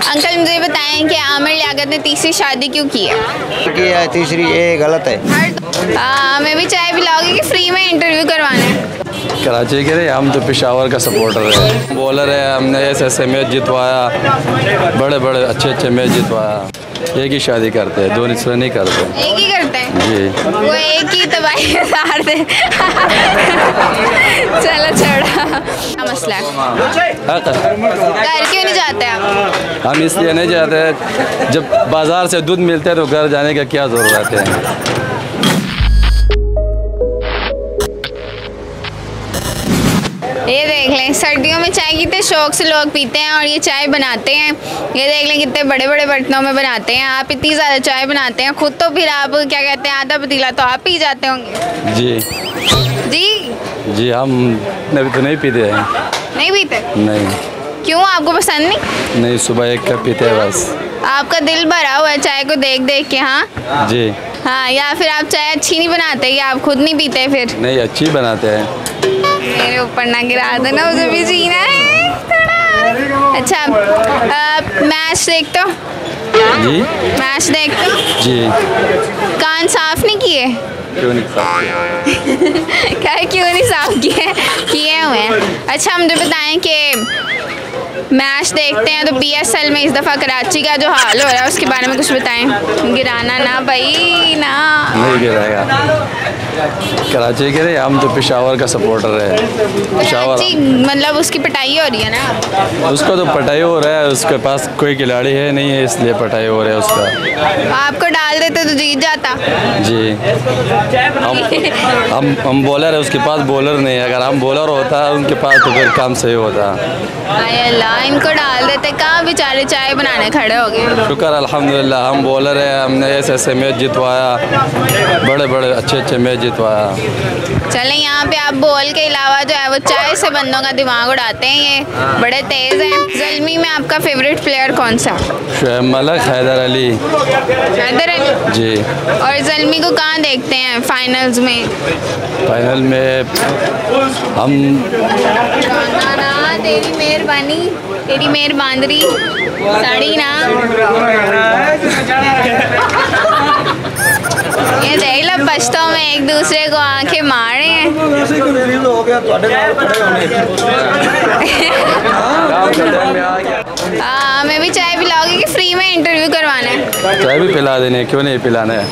Uncle मुझे बताएं कि आमिर लियाकत ने तीसरी शादी क्यों की है? तीसरी ये गलत है। मैं भी चाय पिलाओगी कि फ्री में इंटरव्यू करवाना है? कराची के रहे, हम तो पेशावर का सपोर्टर है, बॉलर है। हमने ऐसे मैच जितवाया, बड़े बड़े अच्छे मैच जितवाया। एक ही शादी करते हैं, दो दूसरे नहीं करते। एक ही करते हैं जी, वो एक ही तबाही हार दे। चलो छोड़ा, क्या मसला है? घर क्यों नहीं जाते आप? हम इसलिए नहीं जाते, जब बाजार से दूध मिलते हैं तो घर जाने का क्या ज़रूरत है। ये देख लें, सर्दियों में चाय कितने शौक से लोग पीते हैं और ये चाय बनाते हैं। ये देख लें कितने बड़े बड़े बर्तनों में बनाते हैं। आप इतनी ज़्यादा चाय बनाते हैं खुद, तो फिर आप क्या कहते हैं, आधा पतीला तो आप पी जाते होंगे। जी जी हम तो नहीं पीते हैं। नहीं पीते? नहीं। क्यों, आपको पसंद नहीं? नहीं, सुबह एक कप पीते हैं बस। आपका दिल भरा हुआ है चाय को देख देख के? हाँ जी। हाँ, या फिर आप चाय अच्छी नहीं बनाते या आप खुद नहीं पीते? फिर नहीं, अच्छी बनाते हैं। मेरे ऊपर ना गिरा दो ना, मुझे भी जीना है थोड़ा। अच्छा, मैच देखते हो? जी। मैच देखते हो? जी। कान साफ नहीं किए? क्यों नहीं साफ क्या क्यों नहीं साफ किए हुए हैं? अच्छा, मुझे बताएं कि मैच देखते हैं तो PSL में इस दफ़ा कराची का जो हाल हो रहा है उसके बारे में कुछ बताएं। गिराना ना भाई, ना नहीं गिराएगा। कराची के रहे, हम तो पेशावर का सपोर्टर है। पेशावर मतलब उसकी पिटाई हो रही है ना? उसका तो पटाई हो रहा है, उसके पास कोई खिलाड़ी है नहीं है, इसलिए पटाई हो रहा है उसका। आपको डाल देते तो जीत जाता। जी, हम बॉलर है, उसके पास बॉलर नहीं है। अगर हम बॉलर होता उनके पास तो फिर काम सही होता। अल्लाह, इनको डाल देते, कहाँ बेचारे चाय बनाने खड़े हो गए। शुक्र अल्हम्दुलिल्लाह, हम बॉलर है। हमने ऐसे मैच जितवाया, बड़े बड़े अच्छे मैच जितवाया। चलें, यहाँ पे आप बॉल के अलावा जो है वो चाय से बंदों का दिमाग उड़ाते हैं, ये बड़े तेज़ हैं। ज़ल्मी में आपका फेवरेट प्लेयर कौन सा? शुएब मलिक, हैदर अली। हैदर अली जी। और ज़ल्मी को कहाँ देखते हैं फाइनल्स में? फाइनल में हम तेरी मेहरबानी, तेरी मेहरबानी साड़ी ना। ये देख लो, बच्चों में एक दूसरे को आंखें मार रहे हैं। मैं भी चाय पिलाओगी कि फ्री में इंटरव्यू करवाना है? चाय भी पिला देने, क्यों नहीं पिलाना है।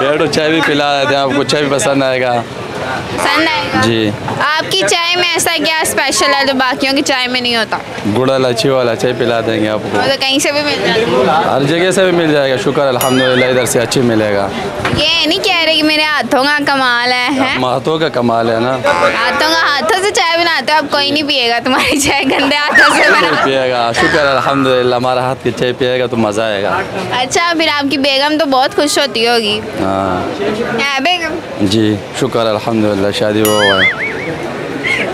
बैठो, चाय भी पिला देते हैं आपको, चाय भी पसंद आएगा। पसंद आएगा जी। आपकी चाय में ऐसा क्या स्पेशल है जो बाकियों की चाय में नहीं होता? गुड़ इलायची वाला चाय पिला देंगे आपको। तो कहीं से भी मिल जाता है? हर जगह से भी मिल जाएगा, शुक्र अल्हम्दुलिल्लाह, इधर से अच्छी मिलेगा। ये नहीं कह रहे कि मेरे हाथों का कमाल है? हाथों का कमाल है ना। हाथों से चाय बनाते हो आप, कोई नहीं पिएगा तुम्हारी चाय, गंदे हाथों से बना पिएगा। शुक्र अल्हम्दुलिल्लाह, हमारा हाथ की चाय पिएगा तो मज़ा आएगा। अच्छा, फिर आपकी बेगम तो बहुत खुश होती होगी। हाँ। है बेगम? जी, शुक्र अल्हम्दुलिल्लाह, शादी हुआ है।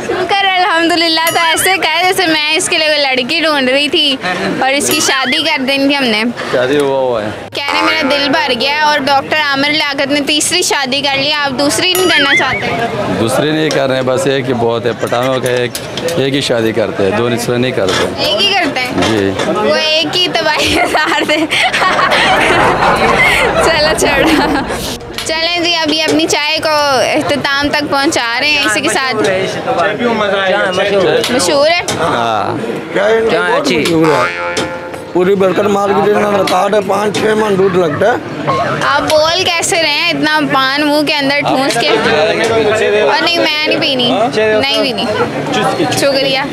शुक्र अल्हम्दुलिल्लाह। तो ऐसे कहे जैसे मैं इसके लिए कोई लड़की ढूंढ रही थी और इसकी शादी कर देनी थी हमने। शादी हुआ है। कह रहे मेरा दिल भर गया और डॉक्टर आमिर लियाकत ने तीसरी शादी कर ली, आप दूसरी नहीं करना चाहते? दूसरी नहीं कर रहे हैं, बस एक ही बहुत है। पठानों का एक ही शादी करते हैं, दो दूसरे नहीं करते। एक ही करते हैं? जी। वो एक ही तबाही हार दे। चलो छोड़ा। चलें जी, अभी अपनी चाय को इख्तिताम तक पहुंचा रहे हैं। इसी के साथ मशहूर है। हाँ, अच्छी पूरी बरकत मार्केट में रिकॉर्ड है, 5-6 मन दूध लगता है। आप बोल कैसे रहे हैं, इतना पान मुंह के अंदर ठूंस के? और नहीं, मैं नहीं पीनी, नहीं पीनी। शुक्रिया।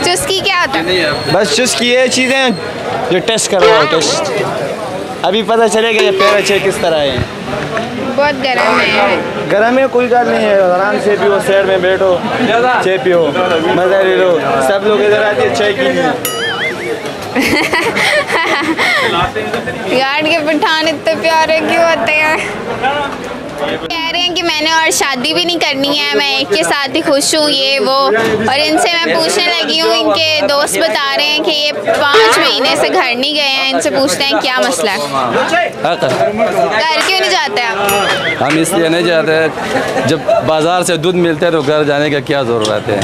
चुस्की क्या होता है? बस चुस्की ये चीज़ें जो टेस्ट कर रहा है, टेस्ट अभी पता चलेगा ये पैर अच्छे किस तरह है। बहुत गर्म है। गर्म है, कोई बात नहीं है, आराम से पियो, शहर में बैठो, चाय पियो, मज़ा ले लो। सब लोग इधर आते हैं चाय के लिए। यार के पठान इतने प्यारे क्यों होते हैं? कह रहे हैं कि मैंने और शादी भी नहीं करनी है, मैं एक के साथ ही खुश हूँ, ये वो। और इनसे मैं पूछने लगी हूँ, इनके दोस्त बता रहे हैं कि ये 5 महीने से घर नहीं गए हैं। इनसे पूछते हैं क्या मसला है। घर क्यों नहीं जाते आप? हम इसलिए नहीं जाते, जब बाजार से दूध मिलते हैं तो घर जाने का क्या ज़रूरत है।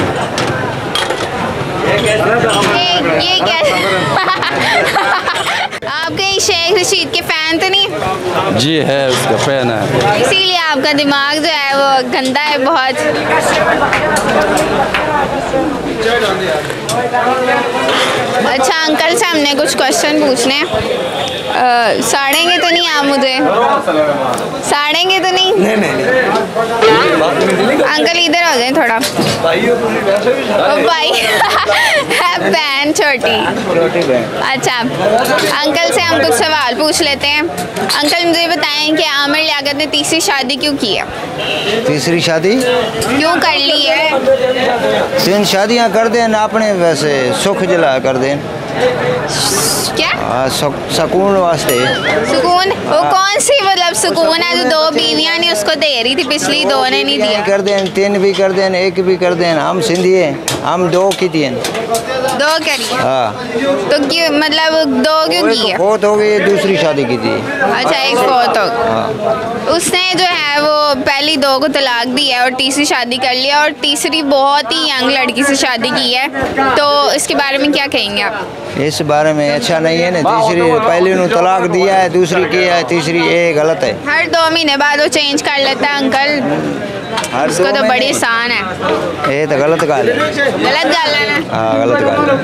ये क्या आप कहीं शेख रशीद के फैन तो नहीं? जी है, उसका फैन है। इसीलिए आपका दिमाग जो है वो गंदा है बहुत। अच्छा अंकल से हमने कुछ क्वेश्चन पूछने हैं। साड़ेंगे तो नहीं आप मुझे? साड़ेंगे तो नहीं? नहीं अंकल इधर आ जाए थोड़ा। ओ भाई बहन छोटी। अच्छा अंकल से हम कुछ सवाल पूछ लेते हैं। अंकल मुझे बताएं कि आमिर लियाकत ने तीसरी शादी क्यों की है? तीसरी शादी क्यों कर ली है? 3 शादियां कर दें आपने, वैसे सुख जला कर दें। क्या सुकून वास्ते। सुकून? वो कौन सी मतलब सुकून है जो 2 बीवियां ने उसको दे रही थी, पिछली 2 ने नहीं दिया? कर दें, 3 भी कर दें, 1 भी कर दें। हम सिंधी हैं, हम 2 की दिए। 2 करी? हाँ। तो क्यों मतलब 2 क्यों की है? बहुत हो गई, दूसरी शादी की थी। अच्छा एक फोत हो। हाँ। उसने जो है वो पहली 2 को तलाक दी है और तीसरी शादी कर लिया, और तीसरी बहुत ही यंग लड़की से शादी की है। तो इसके बारे में क्या कहेंगे आप? इस बारे में अच्छा नहीं है ना। तीसरी पहली ने तलाक दिया है, दूसरी किया है, तीसरी ये गलत है। हर 2 महीने बाद वो चेंज कर लेता है अंकल। उसको तो बड़ी आसान है। ये तो गलत गाल है। गलत गाल है ना? हाँ गलत गाल है।